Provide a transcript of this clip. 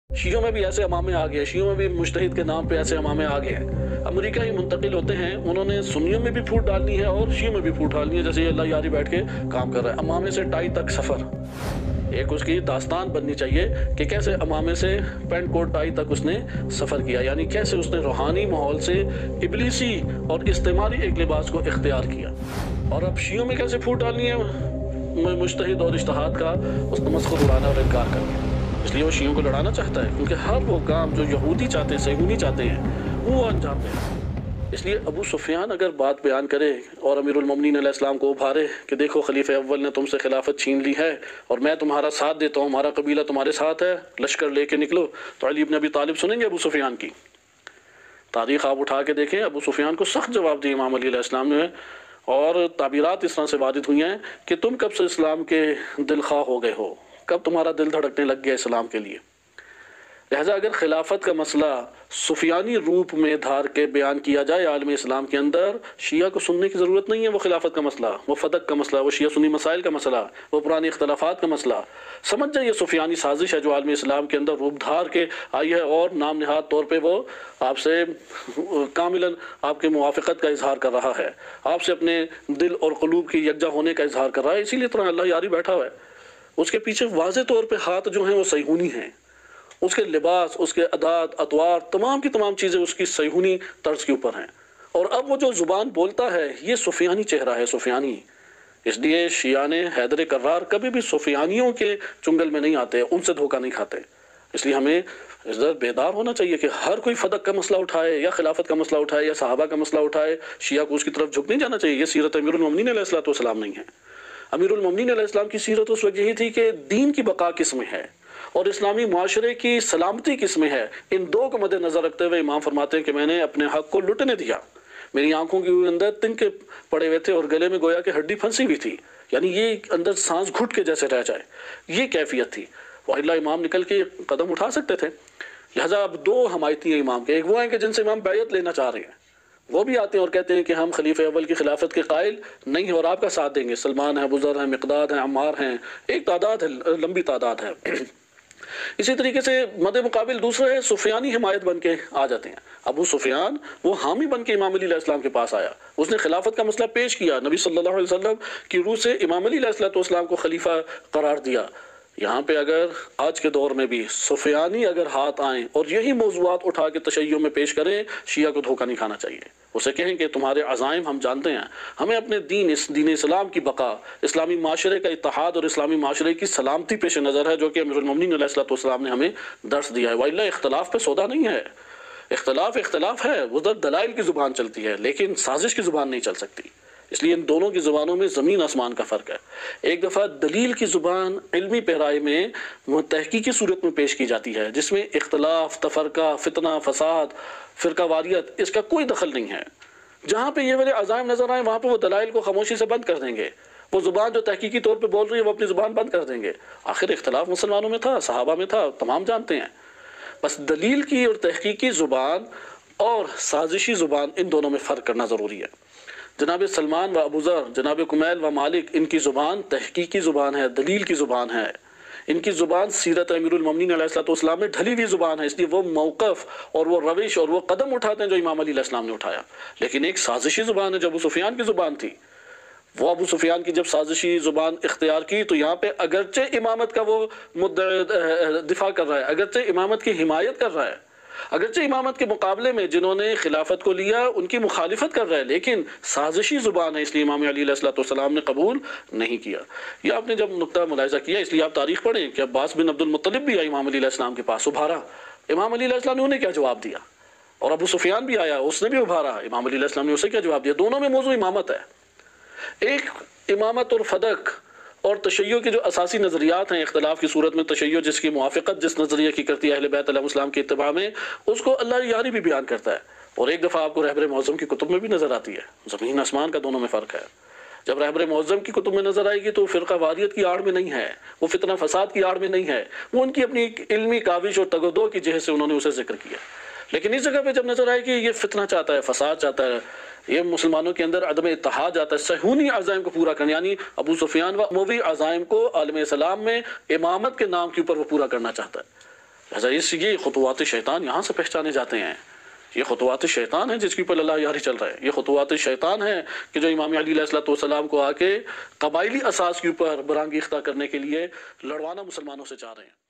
شیعوں میں بھی ایسے امامے آ گئے، شیعوں میں بھی مجتہد کے نام پہ ایسے امامے آ گئے ہیں۔ امریکہ ہی منتقل ہوتے ہیں، انہوں نے سنیوں میں بھی پھوٹ ڈالنی ہے اور شیعوں میں بھی پھوٹ ڈالنی ہے، جیسے یہ اللہ یاری بیٹھ کے کام کر رہا ہے۔ امامے سے ٹائی تک سفر، ایک اس کی داستان بننی چاہیے کہ کیسے امامے سے پینٹ کوٹ ٹائی تک اس نے سفر کیا، یعنی کیسے اس نے روحانی ماحول سے ابلیسی اور استعماری ایک لباس کو اختیار کیا۔ اور اب شیعوں میں کیسے پھوٹ ڈالنی ہے مجتہد اور اجتہاد کا، اس تمسخر اڑانا اور انکار کرنا۔ اس لیے وہ شیعوں کو لڑانا چاہتا ہے، کیونکہ ہر وہ کام جو یہودی چاہتے ہیں، صہیونی چاہتے ہیں، وہ انجام دیں۔ اس لیے ابو سفیان اگر بات بیان کرے اور امیر المومنین علیہ السلام کو ابھارے کہ دیکھو خلیفہ اول نے تم سے خلافت چھین لی ہے اور میں تمہارا ساتھ دیتا ہوں، ہمارا قبیلہ تمہارے ساتھ ہے، لشکر لے کے نکلو، تو علی بن ابی طالب سنیں گے ابو سفیان کی؟ تاریخ آپ اٹھا کے دیکھیں، ابو سفیان کو سخت جواب دیا امام علی علیہ السلام نے، اور تعبیرات اس طرح سے وارد ہوئی ہیں کہ تم کب سے اسلام کے دل خواہ ہو گئے ہو، کب تمہارا دل دھڑکنے لگ گیا اسلام کے لیے۔ لہٰذا اگر خلافت کا مسئلہ سفیانی روپ میں دھار کے بیان کیا جائے عالم اسلام کے اندر، شیعہ کو سننے کی ضرورت نہیں ہے۔ وہ خلافت کا مسئلہ، وہ فدق کا مسئلہ، وہ شیعہ سنی مسائل کا مسئلہ، وہ پرانے اختلافات کا مسئلہ سمجھ جائے، یہ سفیانی سازش ہے جو عالم اسلام کے اندر روپ دھار کے آئی ہے، اور نام نہاد طور پہ وہ آپ سے کاملاً آپ کے موافقت کا اظہار کر رہا ہے، آپ سے اپنے دل اور قلوب کی یکجا ہونے کا اظہار کر رہا ہے، اسی لیے طرح اللہ یاری بیٹھا ہوا ہے۔ اس کے پیچھے واضح طور پہ ہاتھ جو ہیں وہ صہیونی ہیں، اس کے لباس، اس کے عادات، اطوار، تمام کی تمام چیزیں اس کی صہیونی طرز کے اوپر ہیں، اور اب وہ جو زبان بولتا ہے یہ سفیانی چہرہ ہے، سفیانی۔ اس لیے شیعہ حیدر کرار کبھی بھی سفیانیوں کے چنگل میں نہیں آتے، ان سے دھوکہ نہیں کھاتے۔ اس لیے ہمیں ادھر بیدار ہونا چاہیے کہ ہر کوئی فدق کا مسئلہ اٹھائے یا خلافت کا مسئلہ اٹھائے یا صحابہ کا مسئلہ اٹھائے، شیعہ کو اس کی طرف جھک نہیں جانا چاہیے۔ یہ سیرت امیر المومنین علیہ السلام نہیں ہے۔ امیر المومنین علیہ السلام کی سیرت اس وقت یہی تھی کہ دین کی بقا کس میں ہے اور اسلامی معاشرے کی سلامتی کس میں ہے، ان دو کو مد نظر رکھتے ہوئے امام فرماتے ہیں کہ میں نے اپنے حق کو لٹنے دیا، میری آنکھوں کے اندر تنکے پڑے ہوئے تھے اور گلے میں گویا کہ ہڈی پھنسی ہوئی تھی، یعنی یہ اندر سانس گھٹ کے جیسے رہ جائے، یہ کیفیت تھی۔ وَإِلَّا امام نکل کے قدم اٹھا سکتے تھے۔ لہٰذا اب دو حمایتی ہیں امام کے، ایک وہ ہیں کہ جن سے امام بیعت لینا چاہ رہے ہیں، وہ بھی آتے ہیں اور کہتے ہیں کہ ہم خلیفہ اول کی خلافت کے قائل نہیں ہیں اور آپ کا ساتھ دیں گے، سلمان ہیں، ابو ذر ہیں، مقداد ہیں، عمار ہیں، ایک تعداد ہے، لمبی تعداد ہے۔ اسی طریقے سے مد مقابل دوسرے ہیں سفیانی حمایت بن کے آ جاتے ہیں۔ ابو سفیان وہ حامی بن کے امام علی علیہ السلام کے پاس آیا، اس نے خلافت کا مسئلہ پیش کیا، نبی صلی اللہ علیہ وسلم کی روح سے امام علی علیہ السلام کو خلیفہ قرار دیا۔ یہاں پہ اگر آج کے دور میں بھی سفیانی اگر ہاتھ آئیں اور یہی موضوعات اٹھا کے تشیع میں پیش کریں، شیعہ کو دھوکہ نہیں کھانا چاہیے، اسے کہیں کہ تمہارے عزائم ہم جانتے ہیں، ہمیں اپنے دین اسلام کی بقا، اسلامی معاشرے کا اتحاد اور اسلامی معاشرے کی سلامتی پیش نظر ہے، جو کہ امیر المومنین علیہ السلام نے ہمیں درس دیا ہے۔ وَإِلَّا اختلاف پہ سودا نہیں ہے، اختلاف ہے، ادھر دلائل کی زبان چلتی ہے لیکن سازش کی زبان نہیں چل سکتی۔ اس لیے ان دونوں کی زبانوں میں زمین آسمان کا فرق ہے۔ ایک دفعہ دلیل کی زبان علمی پیرائی میں تحقیقی صورت میں پیش کی جاتی ہے، جس میں اختلاف، تفرقہ، فتنہ، فساد، فرقہ واریت اس کا کوئی دخل نہیں ہے۔ جہاں پہ یہ والے عزائم نظر آئیں وہاں پہ وہ دلائل کو خاموشی سے بند کر دیں گے، وہ زبان جو تحقیقی طور پہ بول رہی ہے وہ اپنی زبان بند کر دیں گے۔ آخر اختلاف مسلمانوں میں تھا، صحابہ میں تھا، تمام جانتے ہیں۔ بس دلیل کی اور تحقیقی زبان اور سازشی زبان، ان دونوں میں فرق کرنا ضروری ہے۔ جناب سلمان و ابو ذر، جناب کمیل و مالک، ان کی زبان تحقیقی زبان ہے، دلیل کی زبان ہے، ان کی زبان سیرت امیر المومنین علیہ السلام میں ڈھلی ہوئی زبان ہے، اس لیے وہ موقف اور وہ روش اور وہ قدم اٹھاتے ہیں جو امام علی علیہ السلام نے اٹھایا۔ لیکن ایک سازشی زبان ہے جو ابو سفیان کی زبان تھی، وہ ابو سفیان کی جب سازشی زبان اختیار کی تو یہاں پہ اگرچہ امامت کا وہ دفاع کر رہا ہے، اگرچہ امامت کی حمایت کر رہا ہے، اگرچہ امامت کے مقابلے میں جنہوں نے خلافت کو لیا ان کی مخالفت کر رہا ہے، لیکن سازشی زبان ہے، اس لیے امام علی علیہ السلام نے قبول نہیں کیا۔ یہ آپ نے جب نقطہ ملاحظہ کیا، اس لیے آپ تاریخ پڑھیں کہ عباس بن عبد المطلب بھی آیا امام علی علیہ السلام کے پاس، ابھارا، امام علی علیہ السلام نے انہیں کیا جواب دیا، اور ابو سفیان بھی آیا، اس نے بھی ابھارا، امام علی علیہ السلام نے اسے کیا جواب دیا۔ دونوں میں موضوع امامت ہے۔ ایک امامت اور فدق اور تشیع کے جو اساسی نظریات ہیں، اختلاف کی صورت میں تشیع جس کی موافقت جس نظریے کی کرتی ہے اہل بیت علیہ السلام کے اتباع میں، اس کو اللہ یاری بھی بیان کرتا ہے، اور ایک دفعہ آپ کو رہبر معظم کی کتب میں بھی نظر آتی ہے۔ زمین آسمان کا دونوں میں فرق ہے۔ جب رہبر معظم کی کتب میں نظر آئے گی تو فرقہ واریت کی آڑ میں نہیں ہے، وہ فتنہ فساد کی آڑ میں نہیں ہے، وہ ان کی اپنی علمی کاوش اور تگ و دو کی جہت سے انہوں نے اسے ذکر کیا۔ لیکن اس جگہ پہ جب نظر آئے کہ یہ فتنہ چاہتا ہے، فساد چاہتا ہے، یہ مسلمانوں کے اندر عدم اتحاد آتا ہے، صہیونی عزائم کو پورا کرنا، یعنی ابو سفیان و اموی عزائم کو عالم اسلام میں امامت کے نام کے اوپر وہ پورا کرنا چاہتا ہے، لہٰذا یہ خطوات شیطان یہاں سے پہچانے جاتے ہیں. یہ خطوات شیطان ہیں جس کے اوپر اللہ یاری چل رہا ہے. یہ خطوات شیطان ہیں کہ جو امام علی علیہ السلام کو آ کے قبائلی اساس کے اوپر برانگیختہ کرنے کے لیے لڑوانا مسلمانوں سے چاہ رہے ہیں.